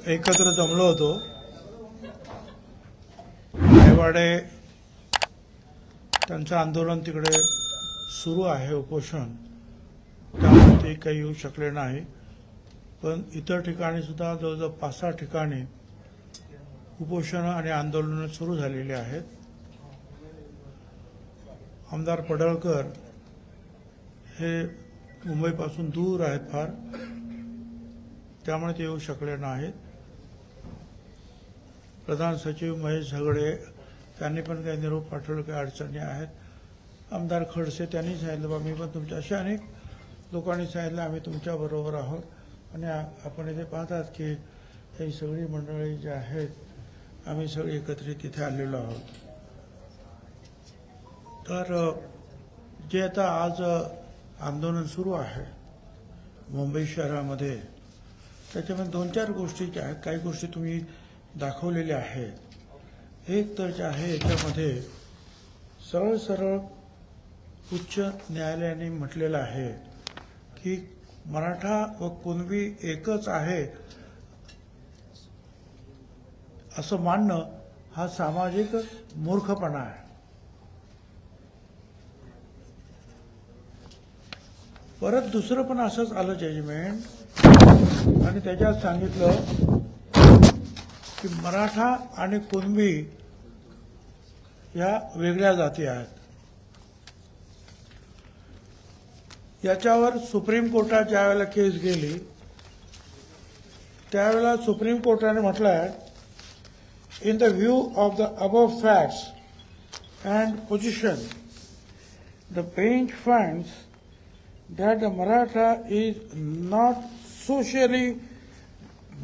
एकत्र जमलो होतो. नेवाडे त्यांचं आंदोलन तिकडे सुरू आहे, उपोषण, त्यामुळे ते काही येऊ शकले नाही. पण इतर ठिकाणी सुद्धा जवळजवळ 5-6 ठिकाणी उपोषण आणि आंदोलन सुरू झालेली आहेत. आमदार पडळकर हे मुंबईपासून दूर आहेत फार, त्यामुळे ते येऊ शकले नाहीत. प्रधान सचिव महेश झगडे त्यांनी पण काही निरोप पाठवले, काही अडचणी आहेत. आमदार खडसे त्यांनी सांगितलं बा मी पण तुमच्या, अशा अनेक लोकांनी सांगितलं आम्ही तुमच्याबरोबर आहोत. आणि आपण इथे पाहतात की ही सगळी मंडळी जी आहेत आम्ही सगळी एकत्रित तिथे आलेलो आहोत. तर जे आता आज आंदोलन सुरू आहे मुंबई शहरामध्ये, त्याच्यामध्ये 2-4 गोष्टी ज्या आहेत, काही गोष्टी तुम्ही दाखवलेल्या आहेत. एक तर जे आहे याच्यामध्ये सरळ सरळ उच्च न्यायालयाने म्हटलेलं आहे की मराठा व कुणबी एकच आहे असं मानणं हा सामाजिक मूर्खपणा आहे. परत दुसरं पण असंच आलं जजमेंट, आणि त्याच्यात सांगितलं की मराठा आणि कुणबी या वेगळ्या जाती आहेत. याच्यावर सुप्रीम कोर्टात ज्यावेळेला केस गेली त्यावेळेला सुप्रीम कोर्टाने म्हटलंय in the view of the above facts and position the bench finds that the Maratha is not socially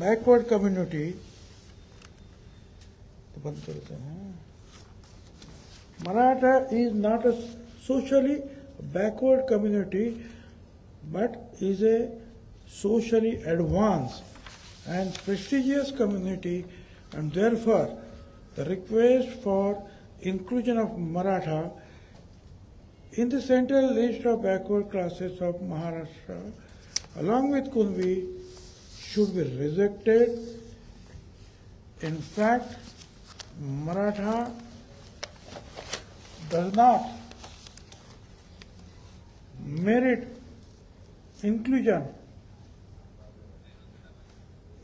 backward community. Maratha is not a socially backward community, but is a socially advanced and prestigious community, and therefore the request for inclusion of Maratha in the central list of backward classes of Maharashtra, along with Kunbi, should be rejected. In fact, Maratha does not merit inclusion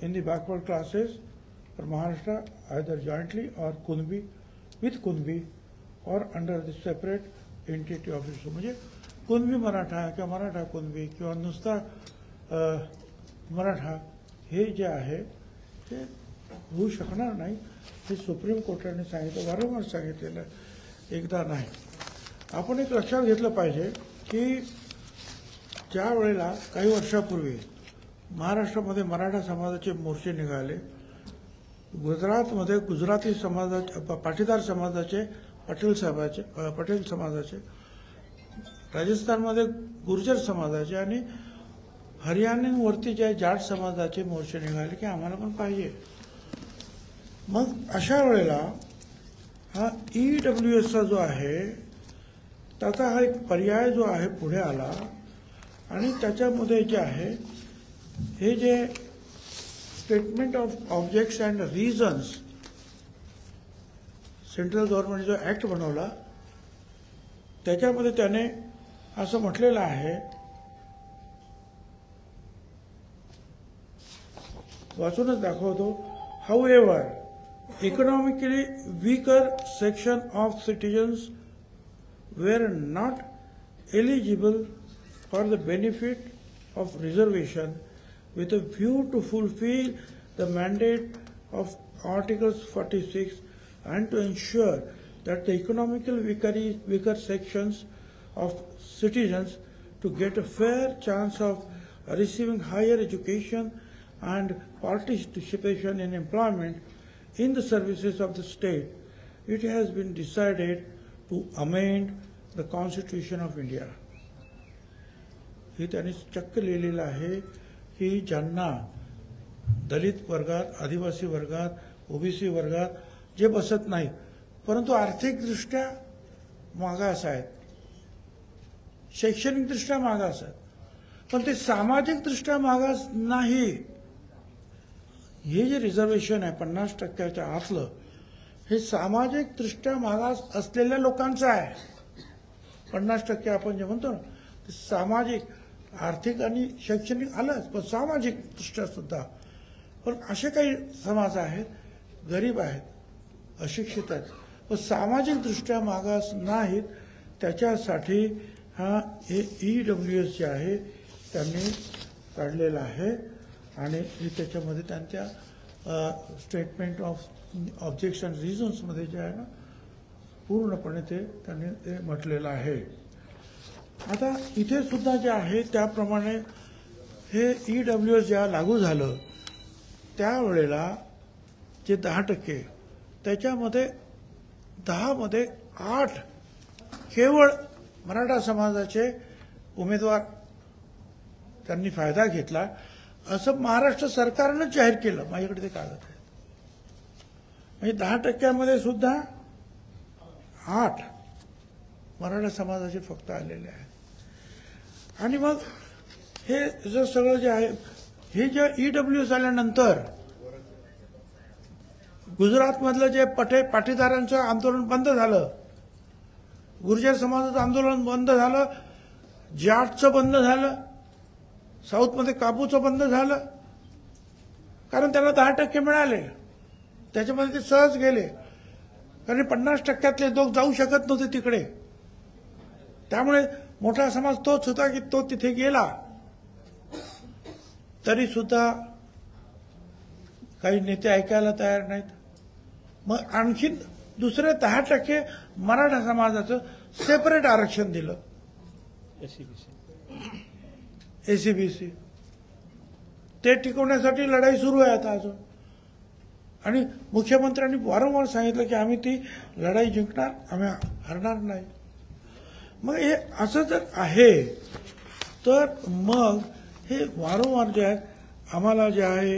in the backward classes for Maharashtra, either jointly or Kunbi, with Kunbi, or under the separate entity office. म्हणजे कुणबी मराठा किंवा मराठा कुणबी किंवा नुसता मराठा हे जे आहे ते होऊ शकणार नाही, हे सुप्रीम कोर्टाने सांगितलं, वारंवार सांगितलेलं, एकदा नाही. आपण एक लक्षात घेतलं पाहिजे की ज्या वेळेला काही वर्षापूर्वी महाराष्ट्रामध्ये मराठा समाजाचे मोर्चे निघाले, गुजरातमध्ये गुजराती समाजाचे, पाटीदार समाजाचे, पटेल समाजाचे, राजस्थानमध्ये गुर्जर समाजाचे आणि हरियाणावरती जे जाट समाजाचे मोर्चे निघाले की आम्हाला पण पाहिजे. मग अशा वेळेला हा EWSचा जो आहे त्याचा हा एक पर्याय जो आहे पुढे आला, आणि त्याच्यामध्ये जे आहे हे जे statement of objects and reasons, central government जो ऍक्ट बनवला त्याच्यामध्ये त्याने असं म्हटलेलं आहे, वाचूनच दाखवतो. However economically weaker section of citizens were not eligible for the benefit of reservation with a view to fulfil the mandate of articles 46 and to ensure that the economically weaker sections of citizens to get a fair chance of receiving higher education and participation in employment in the services of the state, it has been decided to amend the Constitution of India. हे त्यांनी चक्क लिहिलेलं आहे की ज्यांना दलित वर्गात, आदिवासी वर्गात, ओबीसी वर्गात जे बसत नाही, परंतु आर्थिकदृष्ट्या मागास आहेत, शैक्षणिकदृष्ट्या मागास आहेत, पण ते सामाजिकदृष्ट्या मागास नाही, हे जे रिझर्वेशन आहे 50% आतलं, हे सामाजिक दृष्ट्या मागास असलेल्या लोकांचं आहे. 50% आपण जे म्हणतो ना, ते सामाजिक, आर्थिक आणि शैक्षणिक आलंच, पण सामाजिक दृष्ट्या सुद्धा. पण असे काही समाज आहेत, गरीब आहेत, अशिक्षित आहेत, पण सामाजिक दृष्ट्या मागास नाहीत. त्याच्यासाठी हे EWS जे आहे त्यांनी काढलेलं आहे. आणि त्याच्यामध्ये त्यांच्या स्टेटमेंट ऑफ ऑब्जेक्शन रिझन्समध्ये जे आहे ना, पूर्णपणे त्यांनी ते म्हटलेलं आहे. आता इथे सुद्धा जे आहे त्याप्रमाणे हे EWS जेव्हा लागू झालं त्यावेळेला जे 10%, त्याच्यामध्ये 10मध्ये 8 केवळ मराठा समाजाचे उमेदवार त्यांनी फायदा घेतला, असं महाराष्ट्र सरकारनं जाहीर केलं. माझ्याकडे ते कागद आहे. म्हणजे 10%मध्ये सुद्धा 8 मराठा समाजाचे फक्त आलेले आहेत. आणि मग हे जर सगळं जे आहे, हे जे EWS आल्यानंतर गुजरातमधलं जे पाटीदारांचं आंदोलन बंद झालं, गुर्जर समाजाचं आंदोलन बंद झालं, जाटचं बंद झालं, साऊथमध्ये कापूचं बंद झालं, कारण त्यांना 10% मिळाले. त्याच्यामध्ये ते सहज गेले, कारण 50%तले लोक जाऊ शकत नव्हते तिकडे. त्यामुळे मोठा समाज तोच होता की तो तिथे गेला. तरी सुद्धा काही नेते ऐकायला तयार नाहीत. मग आणखीन दुसरे 10% मराठा समाजाचं सेपरेट आरक्षण दिलं, ACBC. ते टिकवण्यासाठी लढाई सुरू आहे आता अजून. आणि मुख्यमंत्र्यांनी वारंवार सांगितलं की आम्ही ती लढाई जिंकणार, आम्ही हरणार नाही. मग हे असं जर आहे तर मग हे वारंवार जे आहे आम्हाला जे आहे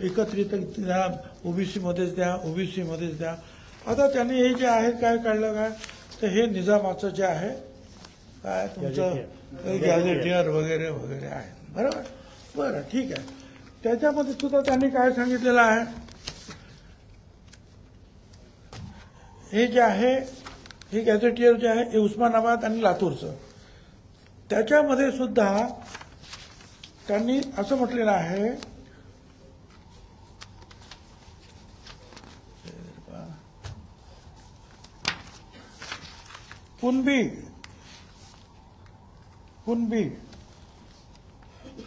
एकत्रित द्या, OBC मध्येच द्या, OBC मध्येच द्या. आता त्यांनी हे जे आहे काय काढलं काय, तर हे निजामाचं जे आहे काय तुमचं गॅझेटियर वगैरे वगैरे आहे. बरोबर, बरं ठीक आहे. त्याच्यामध्ये सुद्धा त्यांनी काय सांगितलेलं आहे, हे जे आहे हे गॅझेटियर जे आहे हे उस्मानाबाद आणि लातूरचं, त्याच्यामध्ये सुद्धा त्यांनी असं म्हटलेलं आहे कुणबी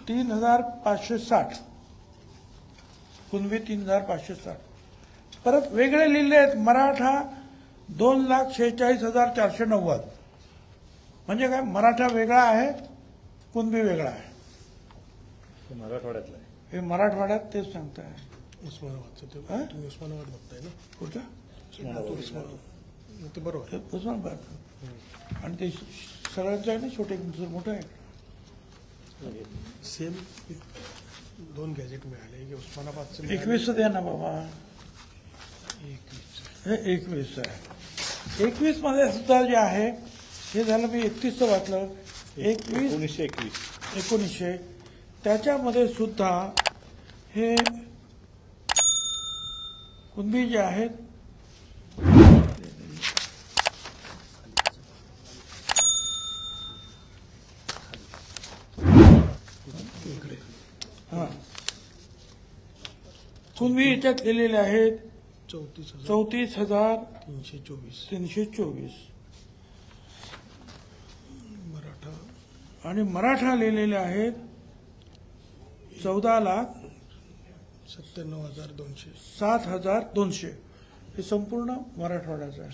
3560, कुणबी 3560. परत वेगळे लिहिले आहेत मराठा 2,46,490. म्हणजे काय, मराठा वेगळा आहे, कुणबी वेगळा आहे. मराठवाड्यातला आहे. हे मराठवाड्यात तेच सांगताय. उस्मानाबादचं तुम्ही उस्मानाबाद बघताय ना, कुठं ते बरोबर उस्मानाबाद. आणि ते सगळ्यांचं आहे ना, छोटे मोठं आहे. सेम 2 गॅजेट मिळाले की उस्मानाबादचं 21 द्या ना बाबा. 21 हे 21 आहे. 21 मध्ये सुद्धा जे आहे हे झालं, मी 31 वाचलं, 1920 त्याच्यामध्ये सुद्धा हे कुणबी जे आहेत कुणबी याच्यात लिहिलेले आहेत 34,324. मराठा आणि मराठा लिहिलेले आहेत 97,200. 7,200. हे संपूर्ण मराठवाड्याचं आहे.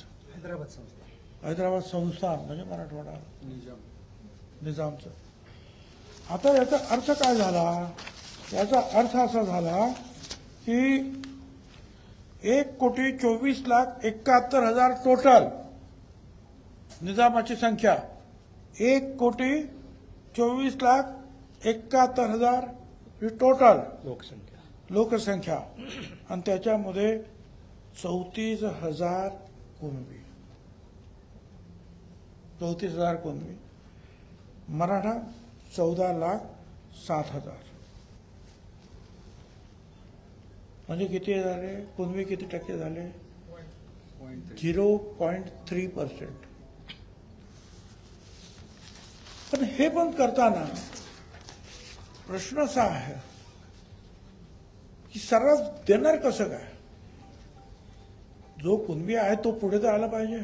हैदराबाद संस्थान म्हणजे मराठवाडा निजामचं. आता याचा अर्थ काय झाला, याचा अर्थ असा झाला की 1,24,71,000 टोटल निजामाची संख्या, 1,24,71,000 ही टोटल लोकसंख्या. आणि त्याच्यामध्ये 34,000 कुणबी, 34,000 कुणबी. मराठा 14,07,000. म्हणजे किती झाले कुणबी किती टक्के झाले 0.3%. पण हे पण करताना प्रश्न असा आहे की सर्रास देणार कसं काय. जो कुणबी आहे तो पुढे तर आला पाहिजे.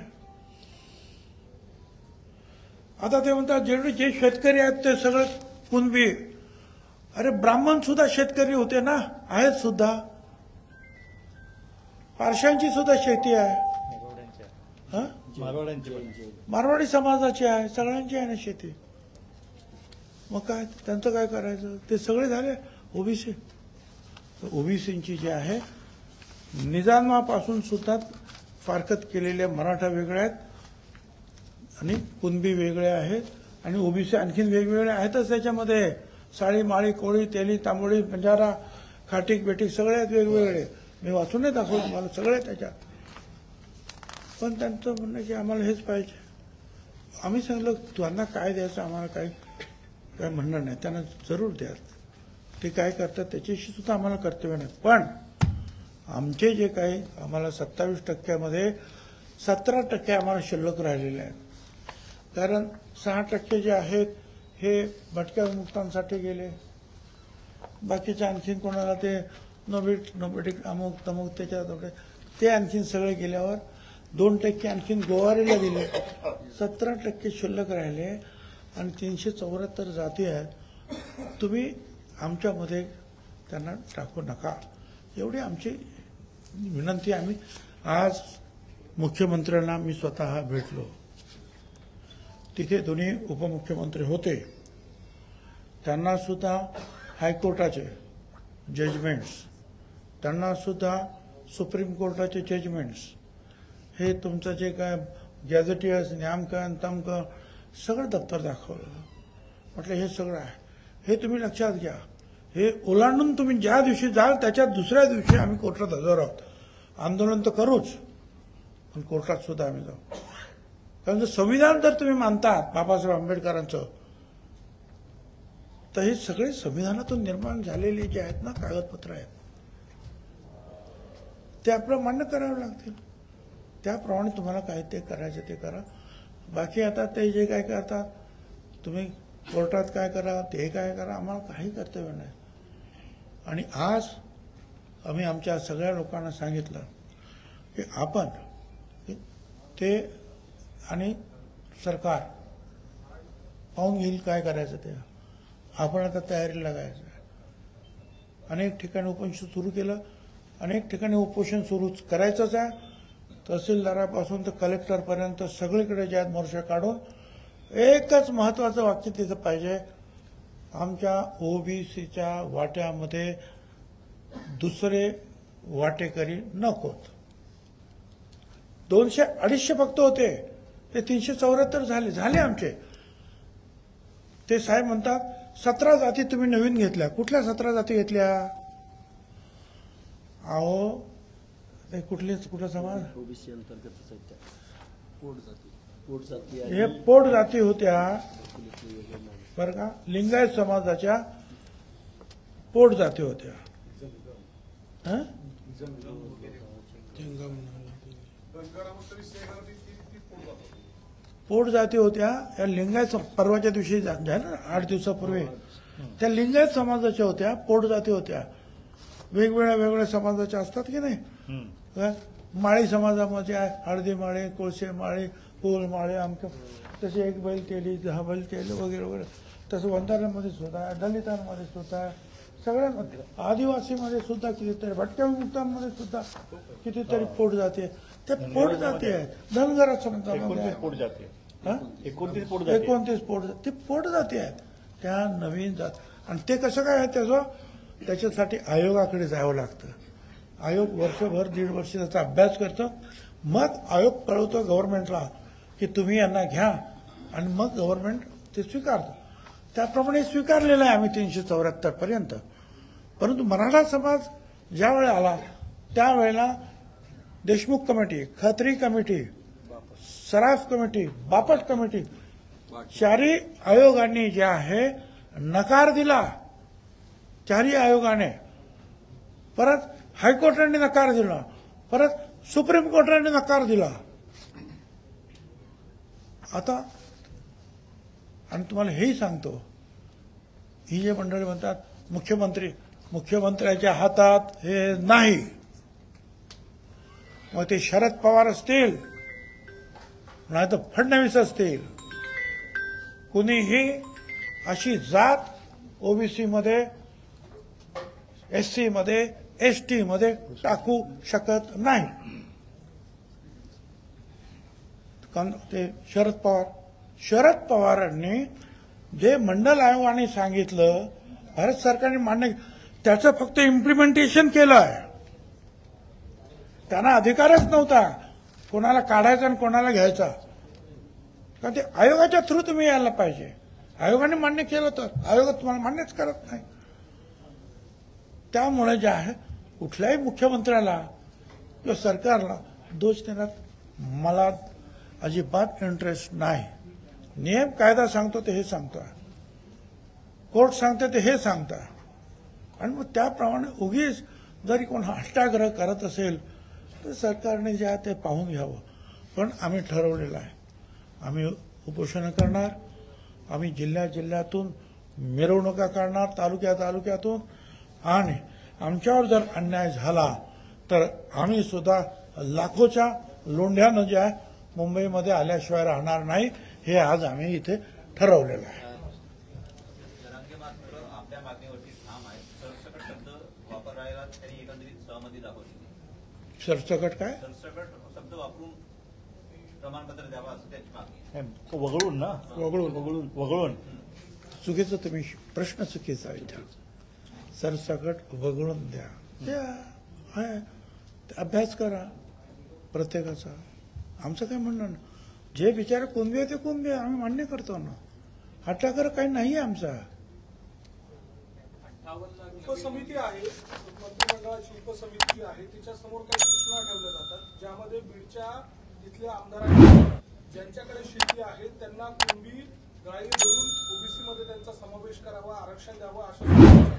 आता ते म्हणतात जे शेतकरी आहेत ते सगळे कुणबी. अरे ब्राह्मण सुद्धा शेतकरी होते ना, आहेत सुद्धा. पारशांची सुद्धा शेती आहे. हा? मारवाडी समाजाची आहे, सगळ्यांची आहे ना शेती. मग काय त्यांचं काय करायचं. ते सगळे झाले ओबीसी. ओबीसींची जी आहे निजामापासून सुद्धा फारकत केलेले मराठा वेगळे आहेत आणि कुणबी वेगळे आहेत आणि ओबीसी आणखीन वेगवेगळे आहेतच त्याच्यामध्ये. साळी माळी कोळी तेली तांबोळी बंजारा खाटीक बेटीक सगळे आहेत वेगवेगळे. मी वाचून नाही दाखवलं मला सगळे त्याच्यात. पण त्यांचं म्हणणं की आम्हाला हेच पाहिजे. आम्ही सांगितलं त्यांना काय द्यायचं आम्हाला काय म्हणणं नाही, त्यांना जरूर द्या. ते काय करतात त्याच्याशी सुद्धा आम्हाला कर्तव्य नाही. पण आमचे जे काही आम्हाला 27% 17% आम्हाला शिल्लक राहिलेले आहेत. कारण 6% जे आहेत हे भटक्या विमुक्तांसाठी गेले. बाकीचे आणखीन कोणाला ते नोबेटिक अमुक तमुक त्याच्यात ते आणखीन सगळे गेल्यावर 2% आणखीन गोवारीला दिले. 17% शिल्लक राहिले आणि 374 जाती आहेत. तुम्ही आमच्यामध्ये त्यांना टाकू नका एवढी आमची विनंती. आम्ही आज मुख्यमंत्र्यांना मी स्वतः भेटलो. तिथे दोन्ही उपमुख्यमंत्री होते. त्यांना सुद्धा हायकोर्टाचे जजमेंट्स, त्यांना सुद्धा सुप्रीम कोर्टाचे जजमेंट्स, हे तुमचं जे काय गॅझेटियर्स न्यामकन तमकन सगळं दप्तर दाखवलं. म्हटलं हे सगळं आहे, हे तुम्ही लक्षात घ्या. हे ओलांडून तुम्ही ज्या दिवशी जाल त्याच्या दुसऱ्या दिवशी आम्ही कोर्टात हजर आहोत. आंदोलन तर करूच पण कोर्टात सुद्धा आम्ही जाऊ. कारण जर संविधान जर तुम्ही मानतात बाबासाहेब आंबेडकरांचं, तर हे सगळे संविधानातून निर्माण झालेले जे आहेत ना कागदपत्र आहेत ते आपलं मान्य करावं लागतील. त्याप्रमाणे तुम्हाला काय ते करायचं ते करा. बाकी आता ते जे काय करतात तुम्ही कोर्टात काय करा ते काय करा, आम्हाला काही कर्तव्य नाही. आणि आज आम्ही आमच्या सगळ्या लोकांना सांगितलं की आपण ते आणि सरकार पाहून घेईल काय करायचं ते. आपण आता तयारीला लागायचं. अनेक ठिकाणी उपोषण सुरू केलं, अनेक ठिकाणी उपोषण सुरू करायचंच आहे. तहसीलदारापासून तर कलेक्टरपर्यंत सगळीकडे जे आहेत मोर्चे काढून एकच महत्वाचं वाक्य तिथं पाहिजे, आमच्या ओबीसीच्या वाट्यामध्ये दुसरे वाटेकरी नकोत. 200-250 फक्त होते, ते 374 झाले आमचे. ते साहेब म्हणतात 17 जाती तुम्ही नवीन घेतल्या. कुठल्या 17 जाती घेतल्या. अहो ते कुठला समाज ओबीसी अंतर्गत पोट जाती हे पोट जाती होत्या बरं का. लिंगायत समाजाच्या पोट जाती होत्या. पोट जाती होत्या. या लिंगायत परवाच्या दिवशी झालं ना 8 दिवसापूर्वी त्या लिंगायत समाजाच्या होत्या, पोट जाती होत्या. वेगवेगळ्या समाजाच्या असतात की नाही. माळी समाजामध्ये आहे हळदी माळे, कोळसे माळे, फुल माळे, आमचं तसे 1 बैल तेली 10 बैल तेल वगैरे वगैरे. तसं वंजाऱ्यांमध्ये सुद्धा आहे, दलितांमध्ये सुद्धा आहे, सगळ्यांमध्ये. आदिवासीमध्ये सुद्धा कितीतरी, भटक्या विमुक्तांमध्ये सुद्धा कितीतरी पोट जाते. ते पोट जाते आहेत. धनगरा समाजामध्ये 29 पोट ते पोट जाते आहेत. त्या नवीन जात. आणि ते कसं काय आहे त्याच्यासाठी आयोगाकडे जावं लागतं. आयोग वर्षभर 1.5 वर्ष त्याचा अभ्यास करतो. मग आयोग कळवतो गव्हर्नमेंटला की तुम्ही यांना घ्या आणि मग गव्हर्नमेंट ते स्वीकारतं. त्याप्रमाणे स्वीकारलेलं आहे आम्ही 374 पर्यंत. परंतु मराठा समाज ज्या वेळेला आला त्यावेळेला देशमुख कमिटी, खत्री कमिटी, सराफ कमिटी, बापट कमिटी, 4ही आयोगांनी जे आहे नकार दिला. 4ही आयोगाने. परत हायकोर्टाने नकार दिला, परत सुप्रीम कोर्टाने नकार दिला. आता आणि तुम्हाला हेही सांगतो, ही जे मंडळी म्हणतात मुख्यमंत्र्याच्या हातात हे नाही, मग ते शरद पवार असतील नाही तर फडणवीस असतील, कुणीही अशी जात ओबीसी मध्ये, एससी मध्ये, एसटी मध्ये टाकू शकत नाही. ते शरद पवारांनी जे मंडल आयोगाने सांगितलं, भारत सरकारने मान्य, त्याचं फक्त इम्प्लिमेंटेशन केलं आहे. त्यांना अधिकारच नव्हता कोणाला काढायचा आणि कोणाला घ्यायचा. कारण ते आयोगाच्या थ्रू तुम्ही यायला पाहिजे. आयोगाने मान्य केलं तर, आयोग तुम्हाला मान्यच करत नाही. त्यामुळे जे आहे कुठल्याही मुख्यमंत्र्याला किंवा सरकारला दोष देण्यात मला अजिबात इंटरेस्ट नाही. नियम कायदा सांगतो ते हे सांगतोय, कोर्ट सांगते ते हे सांगतोय, आणि मग त्याप्रमाणे उगीच जरी कोण हट्टाग्रह करत असेल तर सरकारने जे आहे ते पाहून घ्यावं. पण आम्ही ठरवलेलं आहे, आम्ही उपोषण करणार, आम्ही जिल्ह्यातून मिरवणुका काढणार, तालुक्यातून, आणि आमच्यावर जर अन्याय झाला तर आम्ही सुद्धा लाखोच्या लोंढ्यानं जे आहे मुंबईमध्ये आल्याशिवाय राहणार नाही. हे आज आम्ही इथे ठरवलेलं आहे. जरांगे मात्र आपल्या मागणीवरती ठाम आहे. सरसकट शब्द वापरायला त्यांनी एकंदरीत सहमती दाखवली. सरसकट काय? सरसकट शब्द वापरून प्रमाणपत्र द्यावं असं त्याची मागणी आहे. वगळून ना, वगळून चुकीचं तुम्ही प्रश्न चुकीचा विचार. सरसकट वगळून द्या, अभ्यास करा प्रत्येकाचा. आमचं काय म्हणणं ना, जे बिचारे कुणबी आहे ते कुणबी आहे, आम्ही मान्य करतो ना. हट्टाकर काही नाही आमचा. उपसमिती आहे, मंत्रिमंडळाची उपसमिती आहे, तिच्यासमोर काही सूचना ठेवल्या जातात, ज्यामध्ये बीडच्या इथल्या आमदारांनी ज्यांच्याकडे शेती आहे त्यांना कुणबी गाळी धरून ओबीसी मध्ये त्यांचा समावेश करावा, आरक्षण द्यावं, अशा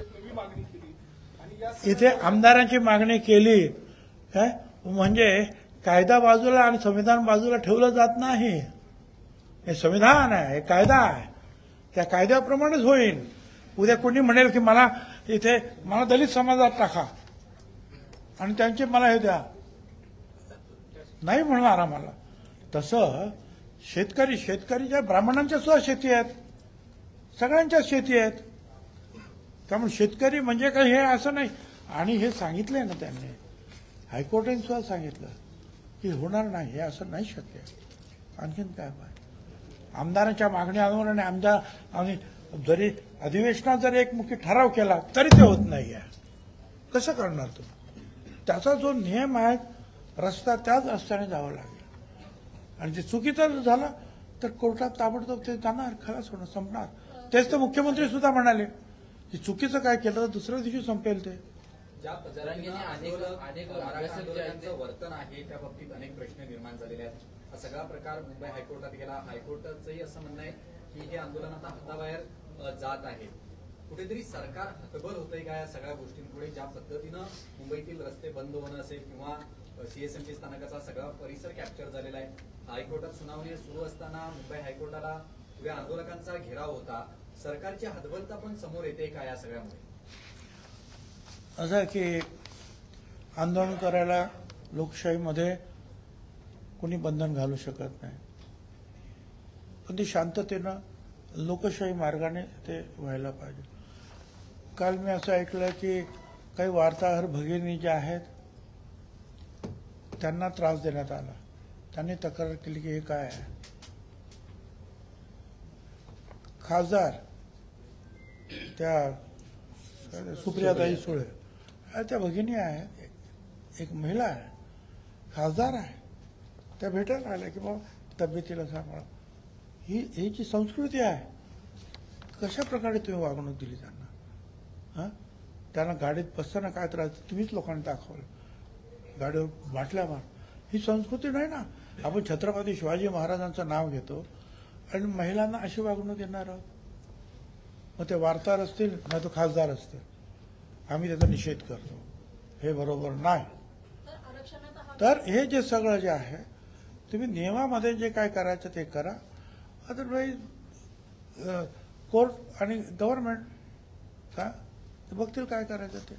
एक नवी मागणी केली. आणि या इथे आमदारांची मागणी केली काय म्हणजे कायदा बाजूला आणि संविधान बाजूला ठेवलं जात नाही. हे संविधान आहे, हे कायदा आहे, त्या कायद्याप्रमाणेच होईल. उद्या कोणी म्हणेल की मला दलित समाजात टाका आणि त्यांचे मला हे द्या, नाही म्हणणार आम्हाला. तसं शेतकरीच्या ब्राह्मणांच्या सुद्धा शेती आहेत, सगळ्यांच्या शेती आहेत. त्यामुळे शेतकरी म्हणजे काही हे असं नाही. आणि हे सांगितलंय ना त्यांनी, हायकोर्टाने सुद्धा सांगितलं की होणार नाही, हे असं नाही शक्य. आणखीन काय पाहिजे? आमदारांच्या मागण्यावर आणि आम्ही जरी अधिवेशनात जरी एकमुखी ठराव केला तरी ते होत नाहीये. कसं करणार तुम्ही? त्याचा जो नियम आहे रस्ता, त्याच रस्त्याने जावं लागेल. आणि ते चुकीचं झालं तर कोर्टात ताबडतोब ते जाणार, खलास होणं, संपणार. तेच तर मुख्यमंत्री सुद्धा म्हणाले की चुकीचं काय केलं तर दुसऱ्या दिवशी संपेल ते. ज्या पद्धतीनं आंदोलकांचं वर्तन आहे त्या बाबतीत अनेक प्रश्न निर्माण झालेले आहेत. हा सगळा प्रकार मुंबई हायकोर्टात गेला. हायकोर्टाचंही असं म्हणणं आहे की हे आंदोलन आता हाताबाहेर जात आहे. कुठेतरी सरकार हतबल होतंय का या सगळ्या गोष्टींपुढे? ज्या पद्धतीनं मुंबईतील रस्ते बंद होणं असेल किंवा सीएसएमटी स्थानकाचा सगळा परिसर कॅप्चर झालेला आहे. हायकोर्टात सुनावणी सुरू असताना मुंबई हायकोर्टाला पुढे आंदोलकांचा घेराव होता. सरकारची हतबलता पण समोर येते का या सगळ्यामुळे? असं की आंदोलन करायला लोकशाहीमध्ये कोणी बंधन घालू शकत नाही, पण ते शांततेनं लोकशाही मार्गाने ते व्हायला पाहिजे. काल मी असं ऐकलं की काही वार्ताहर भगिनी ज्या आहेत त्यांना त्रास देण्यात आला. त्यांनी तक्रार केली की हे काय आहे. खासदार त्या सुप्रियाताई सुळे त्या भगिनी आहेत, एक महिला आहे, खासदार आहे, त्या भेटायला आल्या की बाबा तब्येतीला सांभाळा. ही जी संस्कृती आहे, कशा प्रकारे तुम्ही वागणूक दिली त्यांना? त्यांना गाडीत बसताना काय त्रास तुम्हीच लोकांनी दाखवलं, गाडीवर बाटल्या मार. ही संस्कृती नाही ना. आपण छत्रपती शिवाजी महाराजांचं नाव घेतो आणि महिलांना अशी वागणूक देणार आहोत. मग ते वार्ताहर असतील नाही तो खासदार असतील, आम्ही त्याचा निषेध करतो. हे बरोबर नाही. तर आरक्षणाचा हा तर हे जे सगळं जे आहे तुम्ही नियमामध्ये जे काय करायचं ते करा. अदरवाईज कोर्ट आणि गव्हर्नमेंट का ते बघतील काय करायचं ते.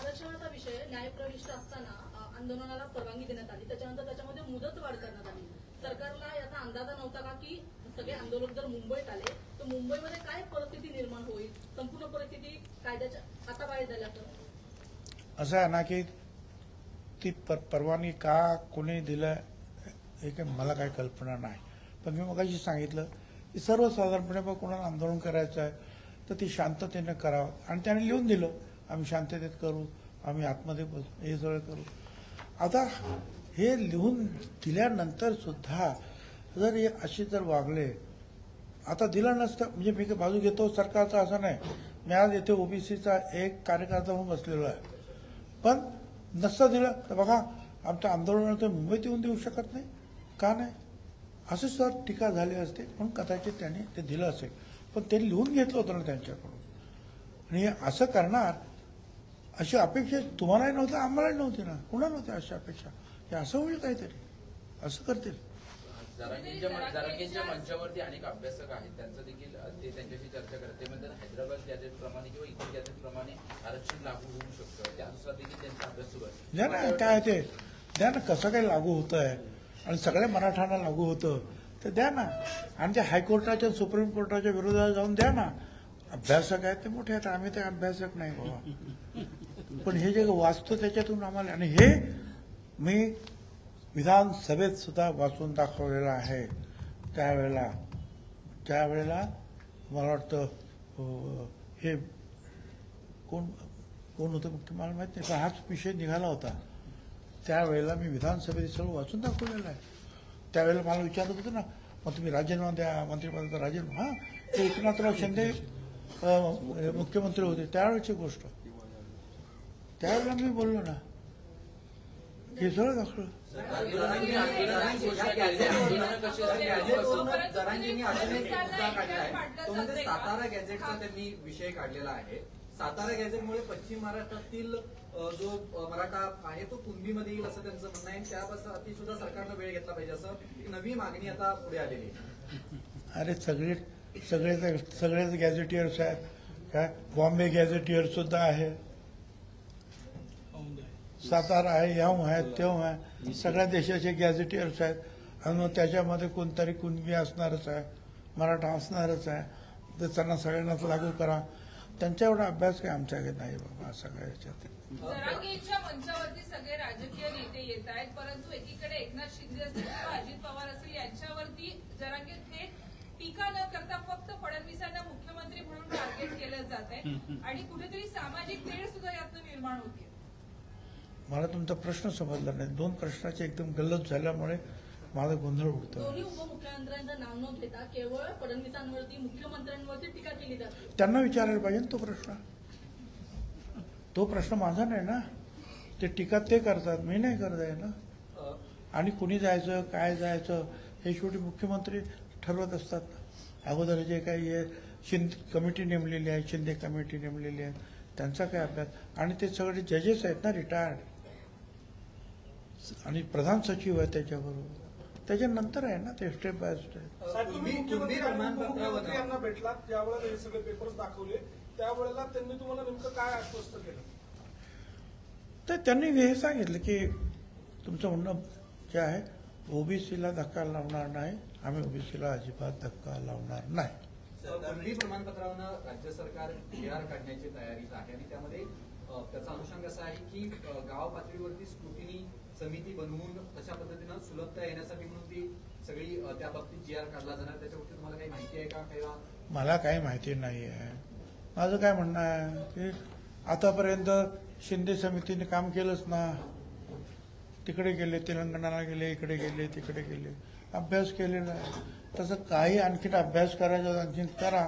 आरक्षणाचा विषय न्यायप्रविष्ट असताना आंदोलनाला परवानगी देण्यात आली, त्याच्यानंतर त्याच्यामध्ये मुदतवाढ करण्यात आली. सरकारला याचा अंदाजा नव्हता का की सगळे आंदोलक जर मुंबईत आले तर मुंबईमध्ये काय परिस्थिती निर्माण होईल, संपूर्ण परिस्थिती कायद्याच्या हाताबाहेर झाल्याचं. असं आहे ना की ती परवानगी का कोणी दिलं हे काही मला काही कल्पना नाही. पण मी मगाशी सांगितलं की सर्वसाधारणपणे बघ कोणाला आंदोलन करायचं आहे तर ती शांततेने करावं आणि त्याने लिहून दिलं आम्ही शांततेत करू, आम्ही आतमध्ये बसू, हे सगळं करू. आता हे लिहून दिल्यानंतर सुद्धा जर हे अशी जर वागले, आता दिलं नसतं म्हणजे मी काही बाजू घेतो सरकारचा असं नाही. मी आज येथे ओबीसीचा एक कार्यकर्ता म्हणून बसलेलो आहे, पण नसतं दिलं तर बघा आमच्या आंदोलनात मुंबईत येऊन देऊ शकत नाही का नाही असं सुद्धा टीका झाली असते. म्हणून कदाचित त्यांनी ते दिलं असेल, पण ते लिहून घेतलं होतं ना त्यांच्याकडून. आणि असं करणार अशी अपेक्षा तुम्हालाही नव्हती, आम्हालाही नव्हती ना, कुणा नव्हती अशी अपेक्षा की असं होईल काहीतरी, असं करतील. जरांगेंच्या मंचावरती अनेक अभ्यासक आहेत, त्यांचं देखील ते त्यांच्याशी चर्चा करत ते म्हणतात हैदराबाद गॅझेट प्रमाणे किंवा इतर गॅझेट प्रमाणे आरक्षण लागू होऊ शकतं, त्यानुसार देखील त्यांचा अभ्यास सुरू आहे. द्या ना काय ते द्या ना, कसं काही लागू होतं आहे आणि सगळ्या मराठ्यांना लागू होतं तर द्या ना. आणि ते हायकोर्टाच्या सुप्रीम कोर्टाच्या विरोधात जाऊन द्या ना. अभ्यासक आहेत ते मोठे आहेत, आम्ही ते अभ्यासक नाही बाबा. पण हे जे वाचतो त्याच्यातून आम्हाला, आणि हे मी विधानसभेत सुद्धा वाचून दाखवलेलं आहे. त्यावेळेला मला वाटतं हे कोण होतं मुख्य मला माहित नाही, पण हाच विषय निघाला होता. त्यावेळेला मी विधानसभेत सगळं वाचून दाखवलेलं आहे. त्यावेळेला मला विचारत होतं ना, मग तुम्ही राजीनामा द्या, मंत्रिपदाचा राजीनामा. हां, ते एकनाथराव शिंदे मुख्यमंत्री होते त्यावेळेची गोष्ट. त्यावेळेला मी बोललो ना, हे सगळं दाखवलं. सातारा गॅझेटचा त्यांनी विषय काढलेला आहे. सातारा गॅझेटमुळे पश्चिम महाराष्ट्रातील जो मराठा आहे तो कुणबीमध्ये येईल असं त्यांचं म्हणणं आहे. त्यापासून सुद्धा सरकारनं वेळ घेतला पाहिजे असं नवी मागणी आता पुढे आलेली आहे. अरे सगळेच गॅझेटियर्स आहेत काय. बॉम्बे गॅझेटियर सुद्धा आहे, सातारा आहे, याहून आहे, तेव्हा आहे. सगळ्या देशाचे गॅझेटियर्स आहेत. आणि मग त्याच्यामध्ये कोणतरी कुणबी असणारच आहे, मराठा असणारच आहे. तर त्यांना सगळ्यांनाच लागू करा. त्यांचा एवढा अभ्यास काही आमच्याकडे नाही बाबा सगळ्या याच्यात. जरांगेंच्या मंचावरती सगळे राजकीय नेते येत आहेत, परंतु एकीकडे एकनाथ शिंदे असतील किंवा अजित पवार असतील यांच्यावरती जरांगे थेट टीका न करता फक्त फडणवीसांना मुख्यमंत्री म्हणून टार्गेट केलं जात आहे आणि कुठेतरी सामाजिक तेढ सुद्धा यातनं निर्माण होते. मला तुमचा प्रश्न समजला नाही. दोन प्रश्नाचे एकदम गल्लत झाल्यामुळे माझा गोंधळ उडतो. दोन्ही उपमुख्यमंत्र्यांचं नाव न घेता केवळ फडणवीसांवरती मुख्यमंत्र्यांवरती टीका केली जाते. त्यांना विचारायला पाहिजे ना तो प्रश्न. तो प्रश्न माझा नाही ना. ते टीका ते करतात, मी नाही करत आहे ना. आणि कुणी जायचं काय जायचं हे शेवटी मुख्यमंत्री ठरवत असतात. अगोदर जे काही शिंदे कमिटी नेमलेली आहे, शिंदे कमिटी नेमलेली आहे, त्यांचा काय अभ्यास. आणि ते सगळे जजेस आहेत ना रिटायर्ड, आणि प्रधान सचिव आहे त्याच्याबरोबर. त्याच्यानंतर आहे ना ते स्टेप बाय स्टेप. मुख्यमंत्री यांना भेटलात ज्यावेळेला हे सगळे पेपर्स दाखवले त्यावेळेला त्यांनी तुम्हाला नेमकं काय आश्वस्त केलं? तर त्यांनी हे सांगितलं की तुमचं म्हणणं जे आहे ओबीसीला धक्का लावणार नाही, आम्ही ओबीसीला अजिबात धक्का लावणार नाही. कुणबी प्रमाणपत्रावरनं राज्य सरकार AR काढण्याची तयारीत आहे आणि त्यामध्ये त्याचा अनुषंग असा आहे की गाव पातळीवरती स्क्रुटिनी समिती बनवून तशा पद्धतीनं सुलभता येण्यासाठी म्हणून ती सगळी त्या बाबतीत GR काढला जाणार. त्याच्यावरती तुम्हाला काही माहिती आहे का? किंवा मला काही माहिती नाही आहे. माझं काय म्हणणं आहे की आतापर्यंत शिंदे समितीने काम केलंच ना. तिकडे गेले, तेलंगणाला गेले, इकडे गेले, तिकडे गेले, अभ्यास केलेला आहे. तसं काही आणखीन अभ्यास करायचा आणखीन करा.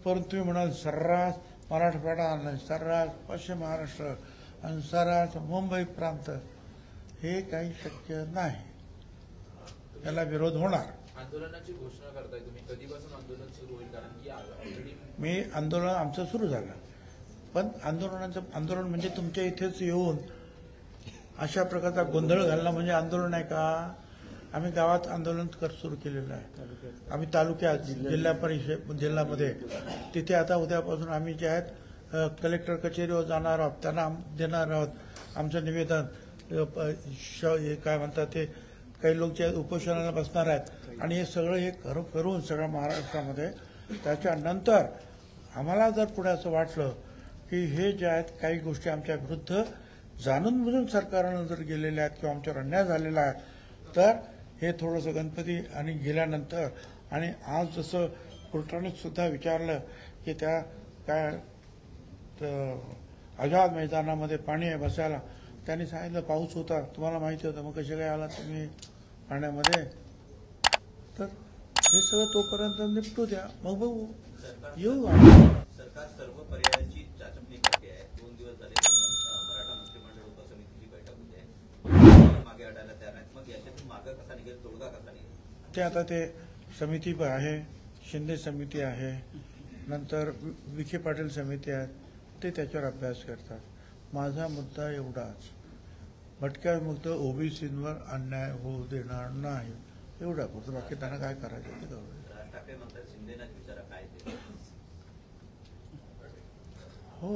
परंतु तुम्ही म्हणाल सर्रास मराठवाडा नाही, सर्रास पश्चिम महाराष्ट्र आणि सर्रास मुंबई प्रांत, हे काही शक्य नाही. याला विरोध होणार. आंदोलनाची घोषणा करताय तुम्ही, कधीपासून आंदोलन सुरू होईल? कारण की ऑलरेडी मी आंदोलन आमचं सुरू झालं, पण आंदोलन म्हणजे तुमच्या इथेच येऊन अशा प्रकारचा गोंधळ घालणं म्हणजे आंदोलन आहे का? आम्ही गावात आंदोलन सुरू केलेलं आहे. आम्ही तालुक्यात जिल्हा परिषद जिल्ह्यामध्ये तिथे आता उद्यापासून आम्ही जे आहेत कलेक्टर कचेरीवर जाणार आहोत, त्यांना देणार आहोत आमचं निवेदन. काय म्हणतात ते काही लोक जे उपोषणाला बसणार आहेत आणि हे सगळं हे करून सगळ्या महाराष्ट्रामध्ये त्याच्यानंतर आम्हाला जर पुढे असं वाटलं की हे जे आहेत काही गोष्टी आमच्या विरुद्ध जाणून बुजून सरकारनं जर गेलेल्या आहेत किंवा आमच्यावर अन्याय झालेला आहे तर हे थोडंसं गणपती आणि गेल्यानंतर आणि आज जसं कोर्टाने सुद्धा विचारलं की त्या काय आझाद मैदानामध्ये पाणी आहे बसायला, त्यांनी सांगितलं पाऊस होता, तुम्हाला माहिती होतं, मग कसे काय आला तुम्ही पाण्यामध्ये? तर हे सगळं तोपर्यंत निपटू द्या, मग बघू येऊ. सरकार सर्व पर्यायांची चाचपणी करते आहे. 2 दिवस झाले मराठा मंत्रिमंडळ उपसमितीची बैठक होते आहे, मागे हटायला तयार नाहीत. मग याच्यातून मागे कसा निघेल, तोडगा कसा निघेल? ते आता ते समिती आहे, शिंदे समिती आहे, नंतर विखे पाटील समिती आहे, ते त्याच्यावर अभ्यास करतात. माझा मुद्दा एवढाच, भटक्या मुक्त ओबीसींवर अन्याय होऊ देणार नाही एवढा पुरतं. बाकी त्यांना काय करायचं ते करू. राज ठाकरे म्हणतात शिंदेनाच विचारा काय ते. हो,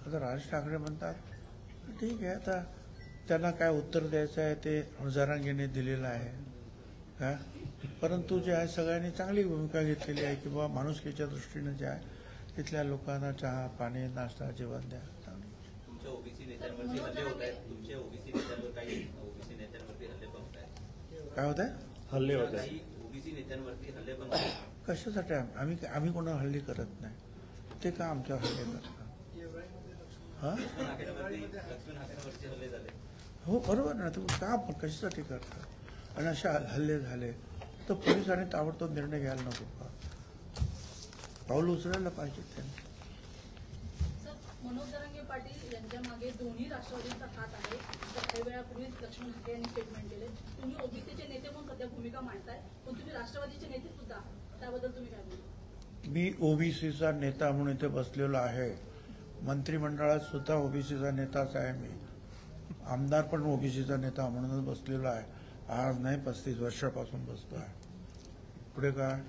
आता राज ठाकरे म्हणतात ठीक आहे, आता त्यांना काय उत्तर द्यायचं आहे ते जरांगेने दिलेलं आहे का. परंतु जे आहे सगळ्यांनी चांगली भूमिका घेतलेली आहे की बाबा माणुसकीच्या दृष्टीने जे आहे तिथल्या लोकांना चहा पाणी नाश्ता जेवण द्या. तुमच्या ओबीसी नेत्यांवरती हल्ले होत आहेत, तुमच्या ओबीसी नेत्यांवर काही ओबीसी नेत्यांवरती हल्ले पण होत आहेत. काय होत आहे? हल्ले होत आहेत. काही ओबीसी नेत्यांवरती हल्ले पण होत आहेत. कशासाठी? आम्ही कोणावर हल्ले करत नाही, ते का आमच्यावर हल्ले करतात? हा, लक्ष्मण हाकेंवरती हल्ले झाले. हो बरोबर ना, तुम्ही का कशासाठी करता? आणि असे हल्ले झाले तर पोलिसांनी ताबडतोब निर्णय घ्यायला नको का? पाऊल उचलायला पाहिजे त्यांनी. मनोज जरांगे पाटील यांच्या मागे दोन्ही राष्ट्रवादींचा हात आहे. काही वेळापूर्वी लक्ष्मण हाके यांनी स्टेटमेंट केले. तुम्ही ओबीसीचे नेते म्हणून सध्या भूमिका मांडताय, पण तुम्ही राष्ट्रवादीचे नेते सुद्धा, त्याबद्दल तुम्ही काय बोलता? मी ओबीसीचा नेता म्हणून इथे बसलेलो आहे. मंत्रिमंडळात सुद्धा ओबीसीचा नेताच आहे. मी आमदार पण ओबीसीचा नेता म्हणूनच बसलेलो आहे. आज नाही 35 वर्षापासून बसतो आहे. पुढे काय?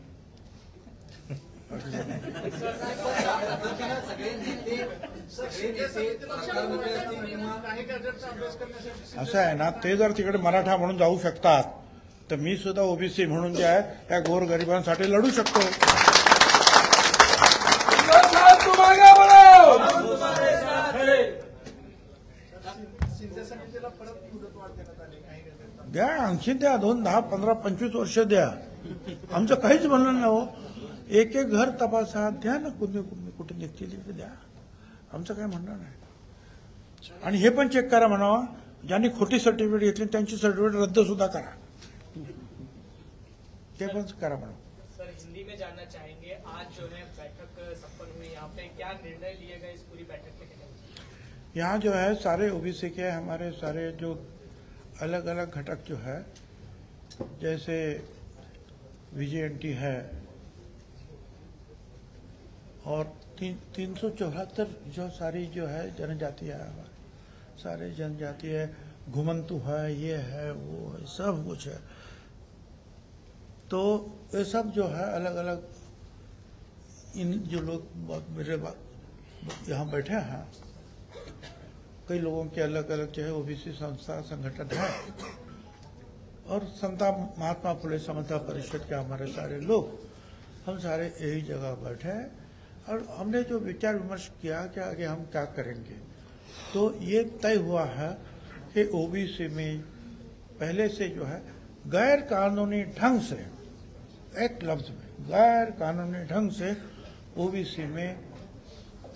असं आहे ना, ते जर तिकडे मराठा म्हणून जाऊ शकतात तर मी सुद्धा ओबीसी म्हणून जे आहे त्या गोरगरिबांसाठी लढू शकतो. द्या, आणखी द्या, 2, 10, 15, 25 वर्ष द्या. आमचं काहीच म्हणणं नाही हो. एक एक घर तपासा, द्या ना, कुठे निघतील द्या, आमचं काय म्हणणं नाही. आणि हे पण चेक करा म्हणावा, ज्यांनी खोटी सर्टिफिकेट घेतली त्यांची सर्टिफिकेट रद्द सुद्धा करा, ते पण करा म्हणा. सर, हिंदी में जानना चाहेंगे, आज जो है बैठक संपन्न हुई, यहाँ पे क्या निर्णय लिए गए इस पूरी बैठक में? यहाँ जो है सारे ओबीसी के हमारे सारे जो अलग अलग घटक जो है, जैसे VJNT है और 374 जो सारी जो है जनजाति है, हमारे सारे जनजाति है, घुमंतु है, ये है वो है, सब कुछ है. तो ये सब जो है अलग अलग इन जो लोग मेरे यहाँ बैठे हैं, कई लोगों के अलग अलग जो है ओबीसी संस्था संगठन है और समता महात्मा फुले समता परिषद के हमारे सारे लोग, हम सारे यही जगह बैठे हैं और हमने जो विचार विमर्श किया कि आगे हम क्या करेंगे. तो ये तय हुआ है कि ओबीसी में पहले से जो है गैर कानूनी ढंग से, एक लफ्ज में गैर कानूनी ढंग से ओबीसी में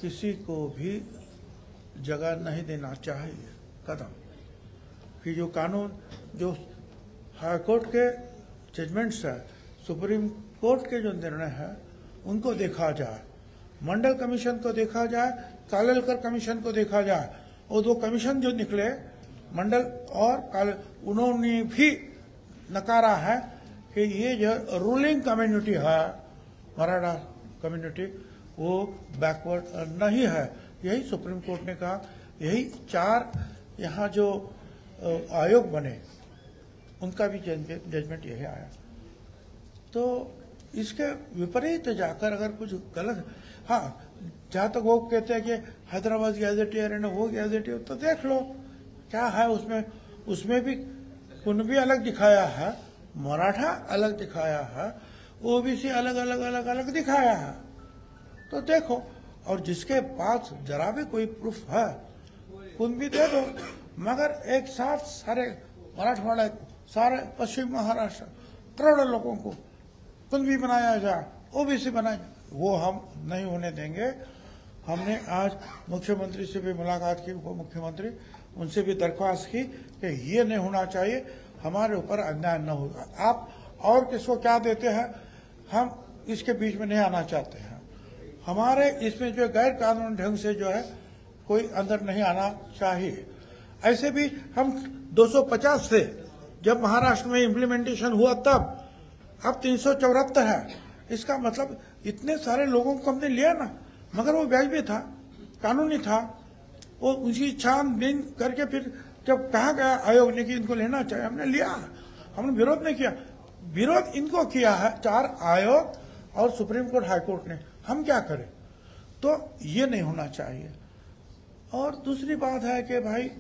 किसी को भी जगह नहीं देना चाहिए. कदम कि जो कानून, जो हाईकोर्ट के जजमेंट्स है, सुप्रीम कोर्ट के जो निर्णय है, उनको देखा जाए, मंडल कमीशन को देखा जाए, कालेलकर कमीशन को देखा जाए. और 2 कमीशन जो निकले, मंडल और उन्होंने भी नकारा है कि ये जो रूलिंग कम्युनिटी है, मराठा कम्युनिटी, वो बैकवर्ड नहीं है. यही सुप्रीम कोर्ट ने कहा. यही 4 यहाँ जो आयोग बने, उनका भी जजमेंट यही आया। तो इसके विपरीत जाकर अगर कुछ गलत, हाँ जहाँ तक वो कहते हैं कि हैदराबाद गैजेटियर है ना वो गैजेटियर, तो देख लो क्या है उसमें। उसमें भी कुणबी अलग दिखाया है, मराठा अलग दिखाया है, ओबीसी अलग अलग अलग अलग दिखाया है। तो देखो, और जिसके पास जरा भी कोई प्रूफ है कुणबी दे दो, मगर एक साथ सारे मराठवाड़ा, सारे पश्चिम महाराष्ट्र करोड़ों लोगों को कुणबी बनाया जाए, ओबीसी बनाया जाए, वो हम नहीं होने देंगे। हमने आज मुख्यमंत्री से भी मुलाकात की, उप मुख्यमंत्री, उनसे भी दरख्वास्त की कि ये नहीं होना चाहिए, हमारे ऊपर अन्याय न होगा। आप और किसको क्या देते हैं, हम इसके बीच में नहीं आना चाहते हैं। हमारे इसमें जो गैर कानूनी ढंग से जो है कोई अंदर नहीं आना चाहिए। ऐसे भी हम 250 से जब महाराष्ट्र में इम्प्लीमेंटेशन हुआ तब, अब 374 है। इसका मतलब इतने सारे लोगों को हमने लिया ना, मगर वो वाजिब था, कानूनी था। वो उसकी छानबीन करके फिर जब कहा गया आयोग ने कि इनको लेना चाहिए, हमने लिया, हमने विरोध नहीं किया। विरोध इनको किया है 4 आयोग और सुप्रीम कोर्ट, हाई कोर्ट ने। हम क्या करें? तो ये नहीं होना चाहिए। और दूसरी बात है कि भाई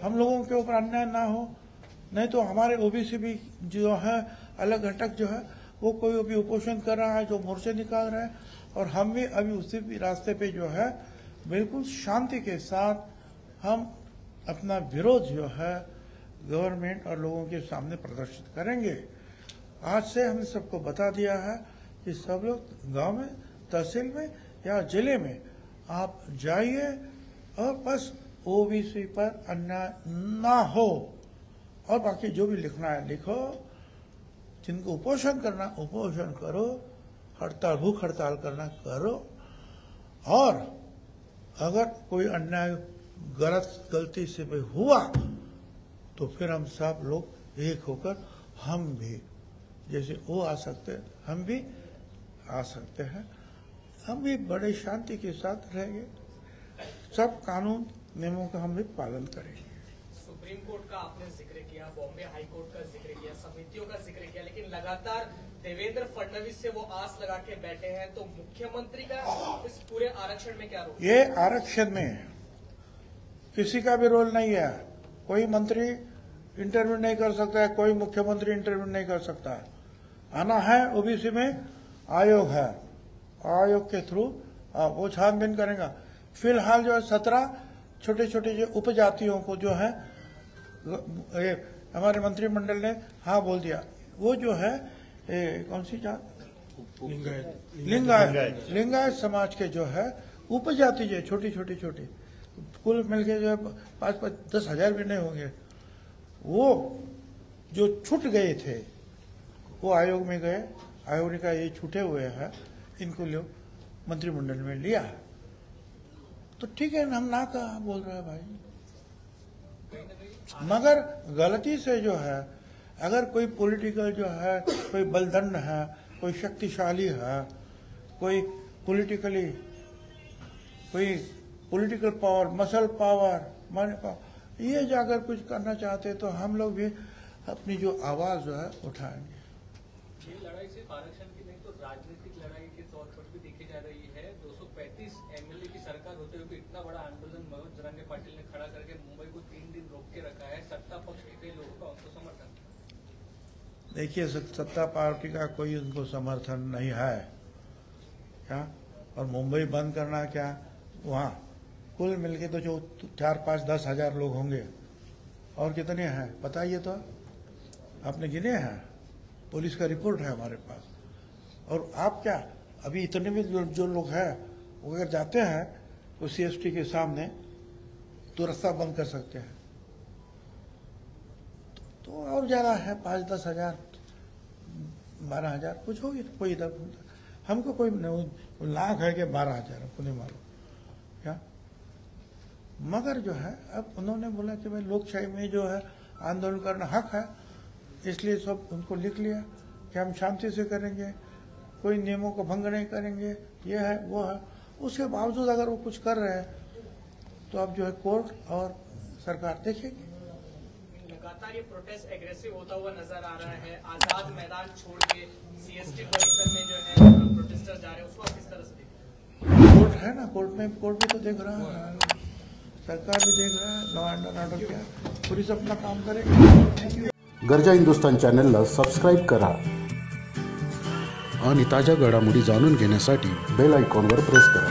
हम लोगों के ऊपर अन्याय ना हो, नहीं तो हमारे ओबीसी भी जो है अलग घटक जो है वो कोई अभी उपोषण कर रहा है, जो मोर्चे निकाल रहे हैं, और हम भी अभी उसी भी रास्ते पे जो है बिल्कुल शांति के साथ हम अपना विरोध जो है गवर्नमेंट और लोगों के सामने प्रदर्शित करेंगे। आज से हमने सबको बता दिया है कि सब लोग गांव में, तहसील में या जिले में आप जाइए और बस ओबीसी पर अन्याय ना हो, और बाकी जो भी लिखना है लिखो। जिनको उपोषण करना उपोषण करो, हड़ताल भूख हड़ताल करना करो, और अगर कोई अन्याय गलती से भी हुआ तो फिर हम सब लोग एक होकर हम भी, जैसे वो आ सकते हैं हम भी आ सकते हैं, हम भी बड़े शांति के साथ रहेंगे, सब कानून नियमों का हम भी पालन करेंगे। सुप्रीम कोर्ट का आपने जिक्र किया, बॉम्बे हाई कोर्ट का जिक्र किया, समितियों का जिक्र किया, लेकिन लगातार देवेंद्र फडणवीस से वो आस लगा के बैठे हैं, तो मुख्यमंत्री का इस पूरे आरक्षण में क्या रोल? ये आरक्षण में किसी का भी रोल नहीं है। कोई मंत्री इंटरव्यू नहीं कर सकता है, कोई मुख्यमंत्री इंटरव्यू नहीं कर सकता है। आना है ओबीसी में, आयोग है, आयोग के थ्रू वो छानबीन करेगा। फिलहाल जो है 17 छोटे छोटे जो उपजातियों को जो है हमारे मंत्रिमंडल ने हाँ बोल दिया, वो जो है कौन सी जात, लिंगायत समाज के जो है उपजाति जो छोटी छोटी छोटी, कुल मिलके जो है 5-10 हजार भी नहीं होंगे, वो जो छूट गए थे वो आयोग में गए। आयोग ने कहा ये छूटे हुए हैं, इनको लो, मंत्रिमंडल में लिया। तो ठीक है, हम ना कहा बोल रहे हैं भाई, मगर गलती से जो है अगर कोई पॉलिटिकल जो है, कोई बलदंड है, कोई शक्तिशाली है, कोई पॉलिटिकल पावर, मसल पावर, मनी पावर, ये जाकर कुछ करना चाहते तो हम लोग भी अपनी जो आवाज जो है उठाएंगे। ये लड़ाई सिर्फ आरक्षण की नहीं तो राजनीतिक लड़ाई के तौर पर भी देखी जा रही है। 235 एमएलए की सरकार होते हुए इतना बड़ा आंदोलन मनोज जरांगे पाटिल ने खड़ा करके मुंबई को 3 दिन रोक के रखा है। सत्ता पक्ष के कई लोगों का उनको समर्थन, देखिए सत्ता पार्टी का कोई उनको समर्थन नहीं है क्या, और मुंबई बंद करना क्या, वहाँ कुल मिलके तो जो 4-5-10 हजार लोग होंगे, और कितने हैं बताइए तो, आपने गिने हैं? पुलिस का रिपोर्ट है हमारे पास। और आप क्या अभी इतने भी जो लोग हैं वो अगर जाते हैं तो सीएसटी के सामने तो रास्ता बंद कर सकते हैं। तो और ज्यादा है 5-10 हजार 12 हजार कुछ होगी, कोई इधर हमको कोई लाख है कि 12 हजार, हमको नहीं मालूम क्या। मगर जो है अब उन्होंने बोला कि भाई लोकशाही में जो है आंदोलन करना हक है, इसलिए सब उनको लिख लिया कि हम शांति से करेंगे, कोई नियमों को भंग नहीं करेंगे, ये है वो है। उसके बावजूद अगर वो कुछ कर रहे हैं तो अब जो है कोर्ट और सरकार देखेगी। लगातार ये प्रोटेस्ट एग्रेसिव होता हुआ नजर आ रहा है। आजाद मैदान छोड़ के सीएसटी परिसर में जो है प्रोटेस्टर जा रहे हैं, उसको आप किस तरह से देखते हैं? कोर्ट है ना, कोर्ट में तो देख रहा है, सरकार भी देख रहा है, लॉ एंड ऑर्डर क्या पुलिस अपना काम करेगी। Thank you. गर्जा हिंदुस्तान चॅनलला सबस्क्राईब करा आणि ताज्या घडामोडी जाणून घेण्यासाठी बेल आयकॉनवर प्रेस करा।